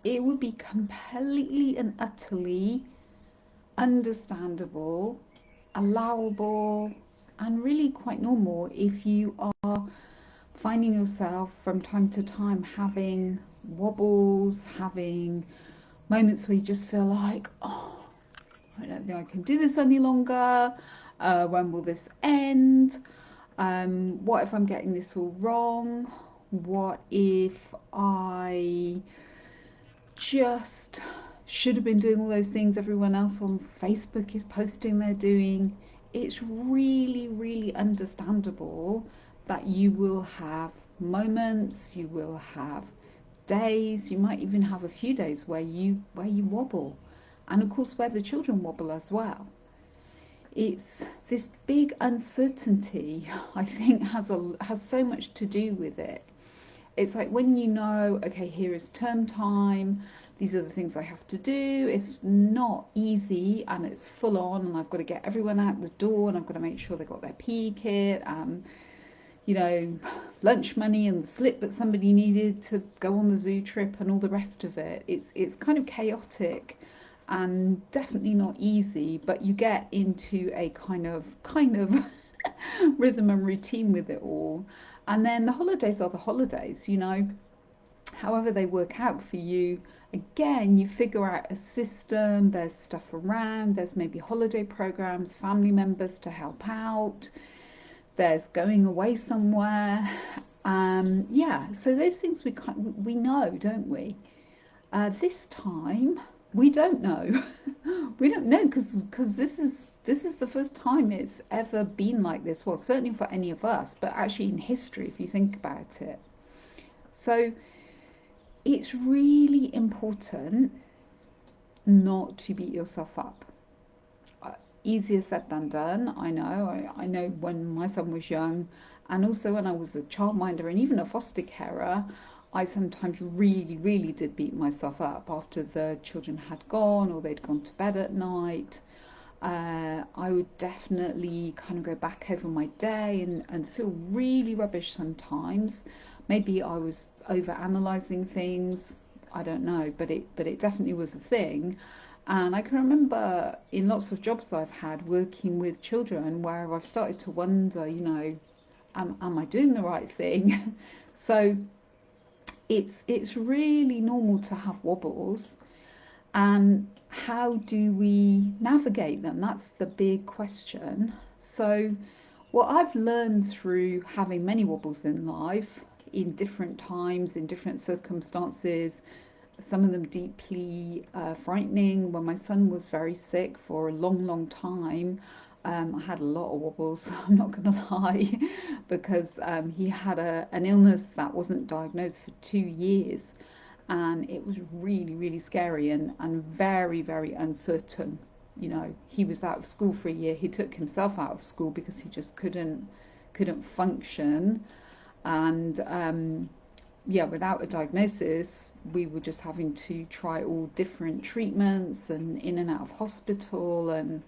it would be completely and utterly understandable, allowable, and really quite normal if you are finding yourself from time to time having wobbles, having moments where you just feel like, oh, I don't think I can do this any longer. When will this end? What if I'm getting this all wrong? What if I just should have been doing all those things everyone else on Facebook is posting they're doing? It's really, really understandable that you will have moments, you will have days, you might even have a few days where you wobble. And of course where the children wobble as well. It's this big uncertainty, I think, has so much to do with it. It's like when you know, okay, here is term time, these are the things I have to do. It's not easy and it's full on, and I've got to get everyone out the door, and I've got to make sure they got their PE kit and, you know, lunch money and the slip that somebody needed to go on the zoo trip and all the rest of it. It's kind of chaotic and definitely not easy, but you get into a kind of rhythm and routine with it all. And then the holidays are the holidays, however they work out for you. Again, you figure out a system, there's stuff around, there's maybe holiday programs, family members to help out, there's going away somewhere. Yeah, so those things we know, don't we? This time we don't know. We don't know because this is the first time it's ever been like this. Well, certainly for any of us, but actually in history, if you think about it. So it's really important not to beat yourself up. Uh, Easier said than done. I know. I know when my son was young, and also when I was a childminder and even a foster carer, I sometimes really, really did beat myself up after the children had gone or they'd gone to bed at night. I would definitely kind of go back over my day and feel really rubbish sometimes. Maybe I was over analysing things. I don't know, but it definitely was a thing. And I can remember in lots of jobs I've had working with children where I've started to wonder, am I doing the right thing? So it's really normal to have wobbles, and how do we navigate them? That's the big question. So, what I've learned through having many wobbles in life, in different times, in different circumstances, some of them deeply frightening. When my son was very sick for a long, long time, I had a lot of wobbles, I'm not going to lie, because he had an illness that wasn't diagnosed for 2 years, and it was really, really scary and very, very uncertain. He was out of school for a year. He took himself out of school because he just couldn't function, and yeah, without a diagnosis, we were just having to try all different treatments and in and out of hospital, and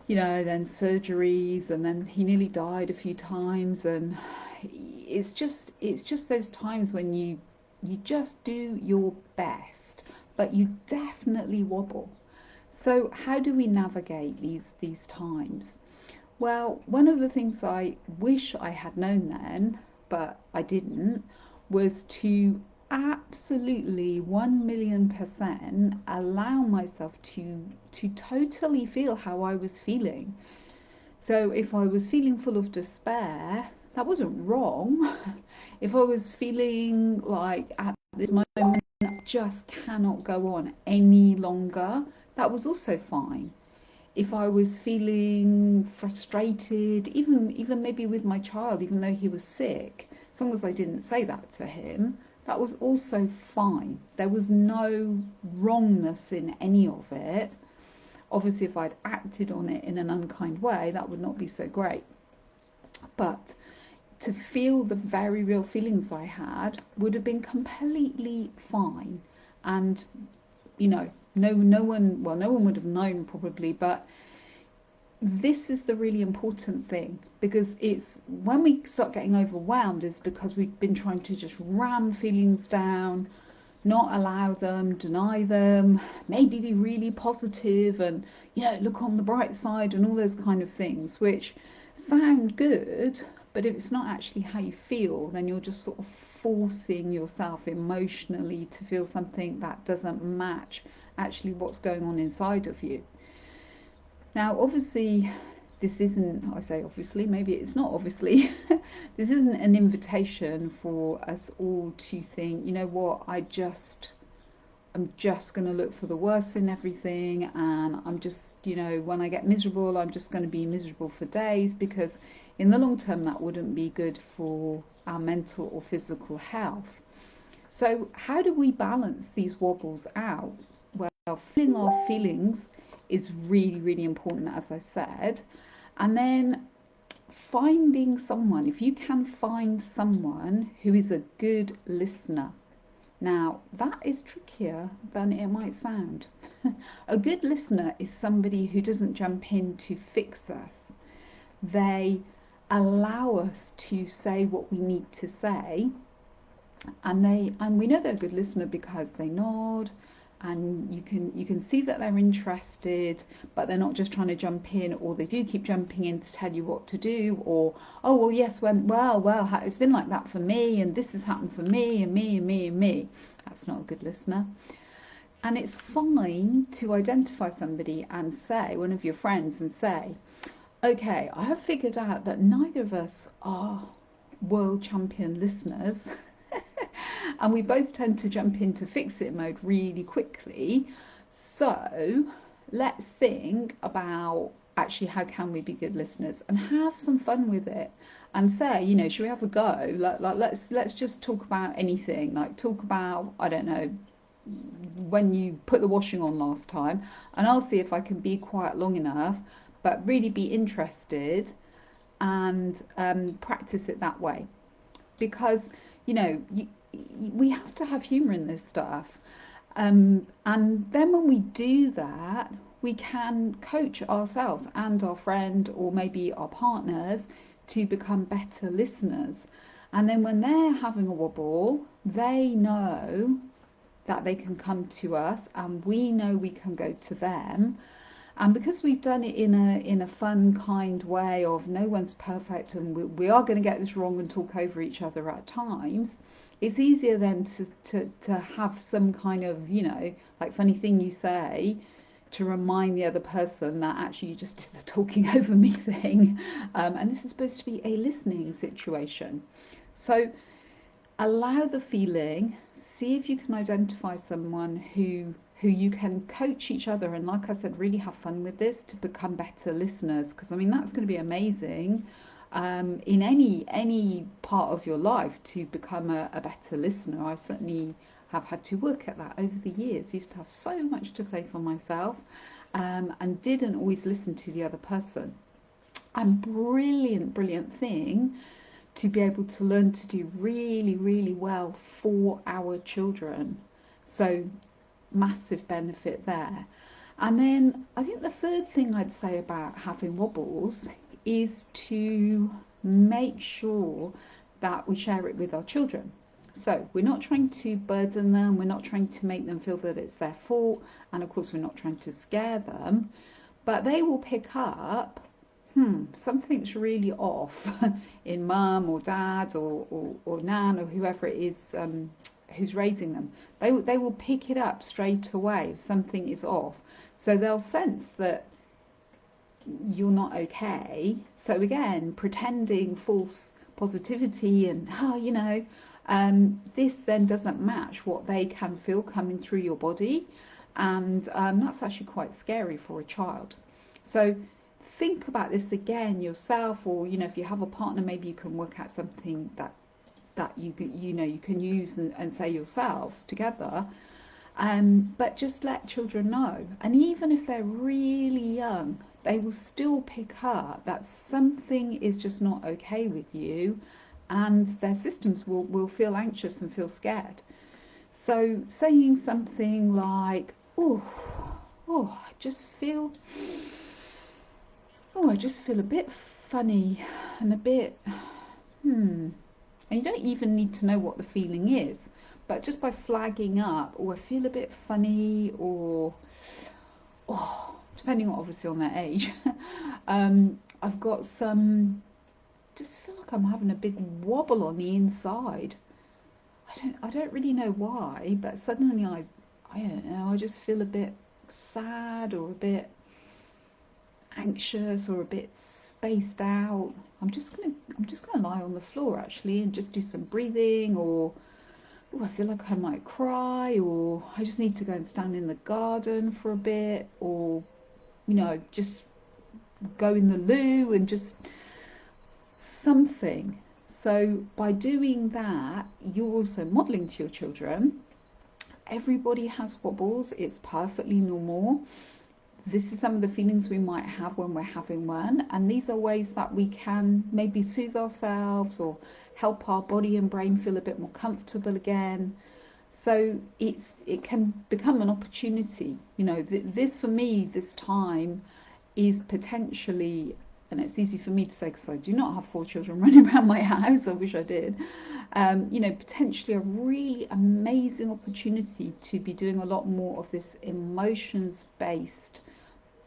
then surgeries, and then he nearly died a few times. And it's just those times when you just do your best, but you definitely wobble. So how do we navigate these times? Well, one of the things I wish I had known then, but I didn't, was to absolutely 1,000,000% allow myself to totally feel how I was feeling. So if I was feeling full of despair, that wasn't wrong. If I was feeling like at this moment I just cannot go on any longer, that was also fine. If I was feeling frustrated, even maybe with my child, even though he was sick, as long as I didn't say that to him, that was also fine. There was no wrongness in any of it. Obviously, if I'd acted on it in an unkind way, that would not be so great. But to feel the very real feelings I had would have been completely fine. And, no one would have known probably, but this is the really important thing, because it's when we start getting overwhelmed is because we've been trying to just ram feelings down, not allow them, deny them, maybe be really positive and, look on the bright side and all those kind of things, which sound good, but if it's not actually how you feel, then you're just sort of forcing yourself emotionally to feel something that doesn't match actually what's going on inside of you. Now, obviously, this isn't, I say obviously, maybe it's not obviously, this isn't an invitation for us all to think, you know what, I'm just going to look for the worst in everything, and I'm just, when I get miserable, I'm just going to be miserable for days, because in the long term, that wouldn't be good for our mental or physical health. So, how do we balance these wobbles out? Well, feeling our feelings is really, really important, as I said. And then finding someone, if you can find someone who is a good listener. Now, that is trickier than it might sound. A good listener is somebody who doesn't jump in to fix us. They allow us to say what we need to say, and we know they're a good listener because they nod, and you can see that they're interested, but they're not just trying to jump in, or they do keep jumping in to tell you what to do, or oh well, yes, well it's been like that for me, and this has happened for me and me and me and me. That's not a good listener. And it's fine to identify somebody and say, one of your friends, and say, okay, I have figured out that neither of us are world champion listeners. And we both tend to jump into fix it mode really quickly. So let's think about actually how can we be good listeners, and have some fun with it, and say, should we have a go? Like let's just talk about anything. Like talk about, I don't know, when you put the washing on last time, and I'll see if I can be quiet long enough, but really be interested, and practice it that way. Because you know you, we have to have humor in this stuff, and then when we do that, we can coach ourselves and our friend, or maybe our partners, to become better listeners. And then when they're having a wobble, they know that they can come to us, and we know we can go to them. And because we've done it in a fun, kind way of no one's perfect, and we are going to get this wrong and talk over each other at times, it's easier then to have some kind of, like funny thing you say to remind the other person that actually you just did the talking over me thing. And this is supposed to be a listening situation. So allow the feeling, see if you can identify someone who you can coach each other, and like I said, really have fun with this to become better listeners, because I mean that's going to be amazing, in any part of your life, to become a better listener. I certainly have had to work at that over the years. Used to have so much to say for myself, and didn't always listen to the other person. And brilliant thing to be able to learn to do really, really well for our children. So, massive benefit there. And then I think the third thing I'd say about having wobbles is to make sure that we share it with our children. So we're not trying to burden them, we're not trying to make them feel that it's their fault, and of course we're not trying to scare them, but they will pick up, something's really off in mum or dad, or nan, or whoever it is, who's raising them. They will pick it up straight away if something is off. So they'll sense that you're not okay. So again, pretending false positivity and, this then doesn't match what they can feel coming through your body. And that's actually quite scary for a child. So think about this again yourself, or if you have a partner, maybe you can work out something that you can use and say yourselves together. But just let children know, and even if they're really young, they will still pick up that something is just not okay with you, and their systems will feel anxious and feel scared. So saying something like, oh, I just feel a bit funny and a bit, and you don't even need to know what the feeling is, But just by flagging up, or I feel a bit funny, or depending on obviously on their age, I've got some, just feel like I'm having a big wobble on the inside. I don't really know why, but suddenly I don't know, I just feel a bit sad or a bit anxious or a bit spaced out. I'm just gonna lie on the floor actually and just do some breathing, or I feel like I might cry, or I just need to go and stand in the garden for a bit, or just go in the loo and just something. So by doing that, you're also modeling to your children. Everybody has wobbles, it's perfectly normal. This is some of the feelings we might have when we're having one, and these are ways that we can maybe soothe ourselves or help our body and brain feel a bit more comfortable again. So it can become an opportunity. This for me, this time is potentially, and it's easy for me to say because I do not have 4 children running around my house. I wish I did. Potentially a really amazing opportunity to be doing a lot more of this emotions based,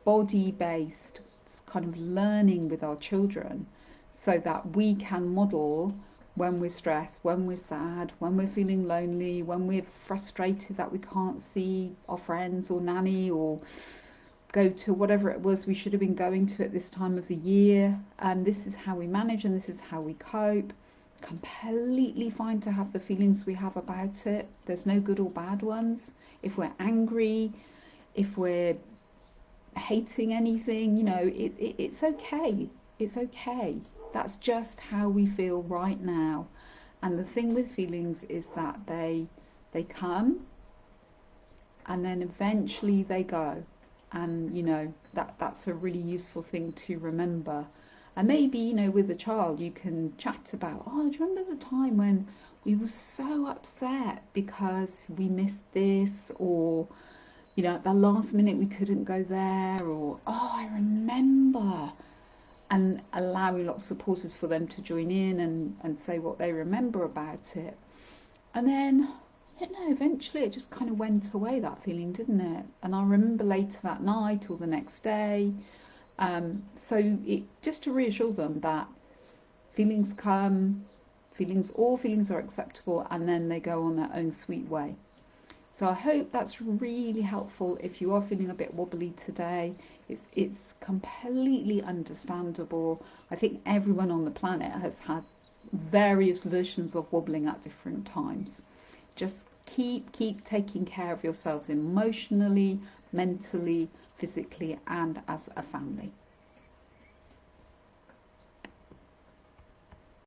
body based kind of learning with our children, so that we can model when we're stressed, when we're sad, when we're feeling lonely, when we're frustrated that we can't see our friends or nanny or go to whatever it was we should have been going to at this time of the year. And this is how we manage and this is how we cope. Completely fine to have the feelings we have about it. There's no good or bad ones. If we're angry, if we're hating anything, it's okay. It's okay. That's just how we feel right now. And the thing with feelings is that they come and then eventually they go. And that's a really useful thing to remember. And maybe, with a child you can chat about, oh, do you remember the time when we were so upset because we missed this, or at the last minute we couldn't go there, or oh, I remember, and allowing lots of pauses for them to join in and say what they remember about it. And then, I don't know, eventually it just kind of went away, that feeling, didn't it? And I remember later that night or the next day. So it just to reassure them that feelings come, all feelings are acceptable, and then they go on their own sweet way. So I hope that's really helpful if you are feeling a bit wobbly today. It's completely understandable. I think everyone on the planet has had various versions of wobbling at different times. Just keep taking care of yourselves emotionally, mentally, physically, and as a family.